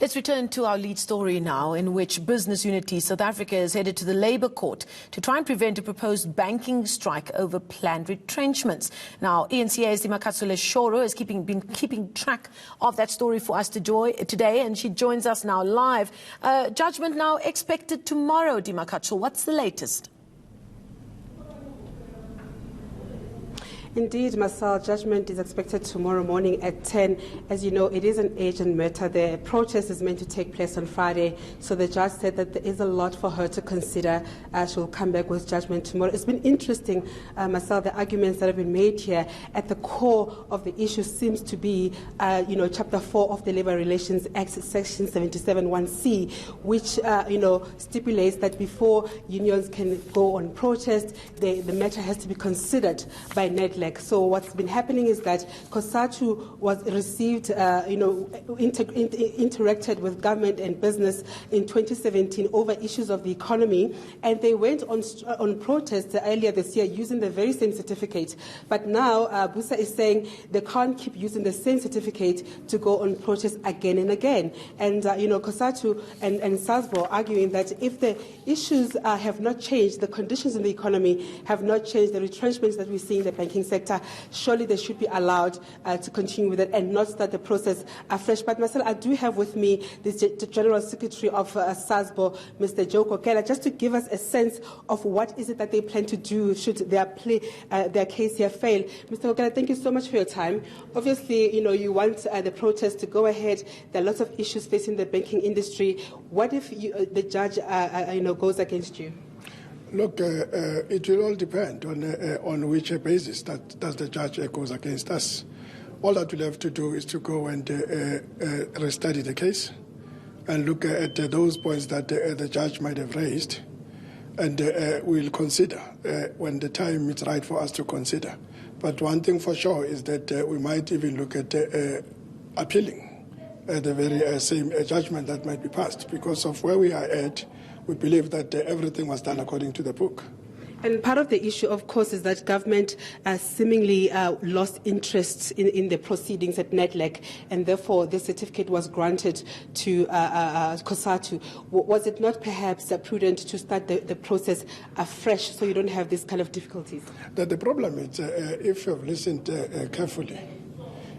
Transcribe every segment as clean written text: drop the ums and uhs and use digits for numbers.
Let's return to our lead story now, in which Business Unity South Africa is headed to the Labour Court to try and prevent a proposed banking strike over planned retrenchments. Now, eNCA's Dimakatso Leshoro has been keeping track of that story for us today, and she joins us now live. Judgment now expected tomorrow, Dimakatso. What's the latest? Indeed, Marcel, judgment is expected tomorrow morning at 10. As you know, it is an urgent matter. The protest is meant to take place on Friday, so the judge said that there is a lot for her to consider. She'll come back with judgment tomorrow. It's been interesting, Marcel, the arguments that have been made here. At the core of the issue seems to be, Chapter 4 of the Labour Relations Act, Section 77(1)(c), which, stipulates that before unions can go on protest, the matter has to be considered by NEDLAC. So what's been happening is that COSATU was received, interacted with government and business in 2017 over issues of the economy, and they went on protest earlier this year using the very same certificate. But now BUSA is saying they can't keep using the same certificate to go on protest again and again. And COSATU and SASBO arguing that if the issues have not changed, the conditions in the economy have not changed, the retrenchments that we see in the banking sector, surely they should be allowed to continue with it and not start the process afresh. But Marcel, I do have with me the General Secretary of SASBO, Mr. Joe Kokela, just to give us a sense of what is it that they plan to do should their case here fail. Mr. Kokela, thank you so much for your time. Obviously, you want the protest to go ahead. There are lots of issues facing the banking industry. What if the judge goes against you? Look, it will all depend on which basis does the judge goes against us. All that we'll have to do is to go and restudy the case and look at those points that the judge might have raised, and we'll consider when the time is right for us to consider. But one thing for sure is that we might even look at appealing the very same judgment that might be passed. Because of where we are at, we believe that everything was done according to the book. And part of the issue, of course, is that government seemingly lost interest in the proceedings at NEDLAC, and therefore the certificate was granted to COSATU. Was it not perhaps prudent to start the process afresh so you don't have these kind of difficulties? The problem is, if you've listened carefully,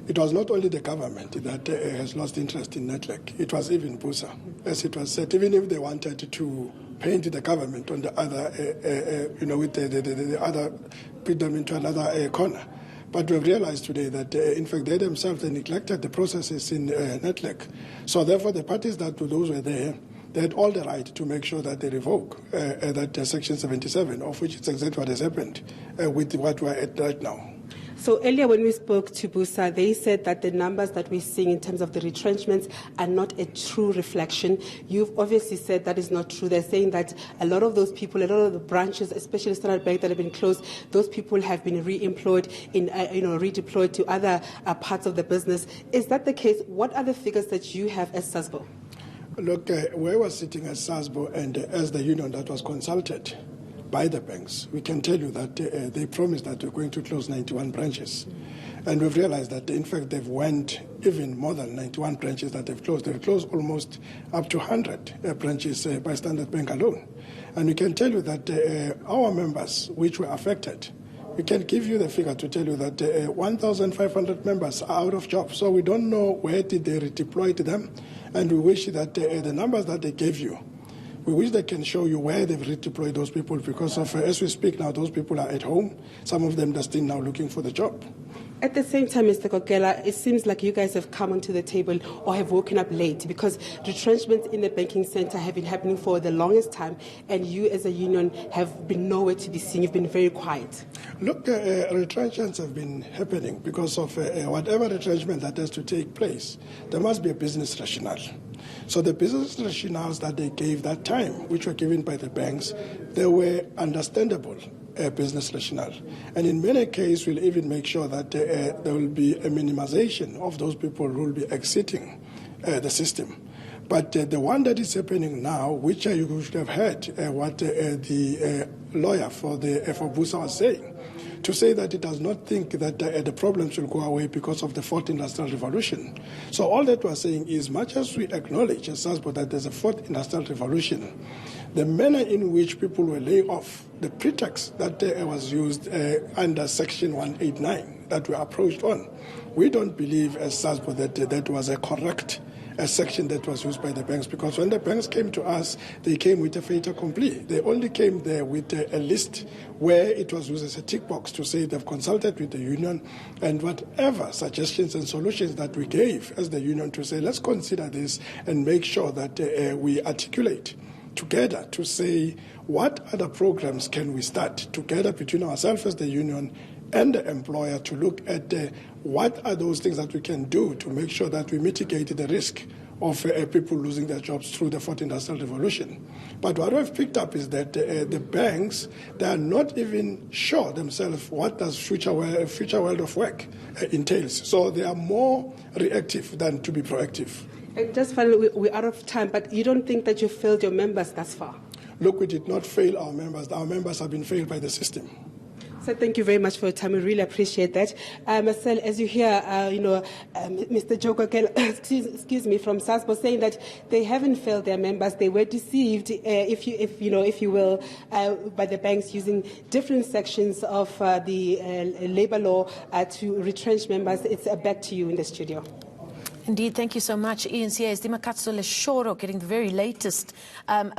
it was not only the government that has lost interest in NEDLAC. It was even BUSA, as it was said. Even if they wanted to paint the government on the other, with the other, put them into another corner. But we've realized today that, in fact, they themselves neglected the processes in NEDLAC. So therefore, the parties those were there, they had all the right to make sure that they revoke that Section 77, of which is exactly what has happened with what we're at right now. So earlier when we spoke to BUSA, they said that the numbers that we're seeing in terms of the retrenchments are not a true reflection. You've obviously said that is not true. They're saying that a lot of those people, a lot of the branches, especially Standard Bank that have been closed, those people have been re-employed, redeployed to other parts of the business. Is that the case? What are the figures that you have as SASBO? Look, we were sitting as SASBO and as the union that was consulted by the banks, we can tell you that they promised that we're going to close 91 branches. And we've realized that, in fact, they've went even more than 91 branches that they've closed. They've closed almost up to 100 branches by Standard Bank alone. And we can tell you that our members, which were affected, we can give you the figure to tell you that 1,500 members are out of jobs. So we don't know where did they redeploy them. And we wish that the numbers that they gave you, we wish they can show you where they've redeployed those people, because of, as we speak now, those people are at home. Some of them are still now looking for the job. At the same time, Mr. Kokela, it seems like you guys have come onto the table or have woken up late, because retrenchments in the banking sector have been happening for the longest time, and you as a union have been nowhere to be seen. You've been very quiet. Look, retrenchments have been happening because of whatever retrenchment that has to take place. There must be a business rationale. So the business rationales that they gave that time, which were given by the banks, they were understandable business rationale. And in many cases, we'll even make sure that there will be a minimization of those people who will be exiting the system. But the one that is happening now, which you should have heard what the lawyer for BUSA was saying, to say that it does not think that the problems will go away because of the fourth industrial revolution. So all that we're saying is, much as we acknowledge as SASBO that there's a fourth industrial revolution, the manner in which people were laid off, the pretext that was used under Section 189 that we approached on, we don't believe as SASBO that that was a correct section that was used by the banks, because when the banks came to us, they came with a fait accompli. They only came there with a list where it was used as a tick box to say they've consulted with the union, and whatever suggestions and solutions that we gave as the union to say, let's consider this and make sure that we articulate together to say what other programs can we start together between ourselves as the union and the employer to look at what are those things that we can do to make sure that we mitigate the risk of people losing their jobs through the fourth industrial revolution. But what I've picked up is that the banks, they are not even sure themselves what does future world of work entails. So they are more reactive than to be proactive. And just finally, we're out of time, but you don't think that you failed your members thus far? Look, we did not fail our members. Our members have been failed by the system. So thank you very much for your time. We really appreciate that. Marcel, as you hear, Mr. Joko, excuse me, from SASBO saying that they haven't failed their members. They were deceived, if you will, by the banks using different sections of the labor law to retrench members. It's back to you in the studio. Indeed, thank you so much. eNCA's Dimakatso Leshoro getting the very latest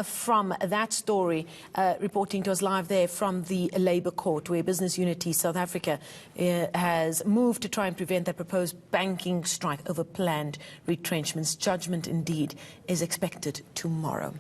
from that story, reporting to us live there from the Labour Court, where Business Unity South Africa has moved to try and prevent that proposed banking strike over planned retrenchments. Judgment, indeed, is expected tomorrow.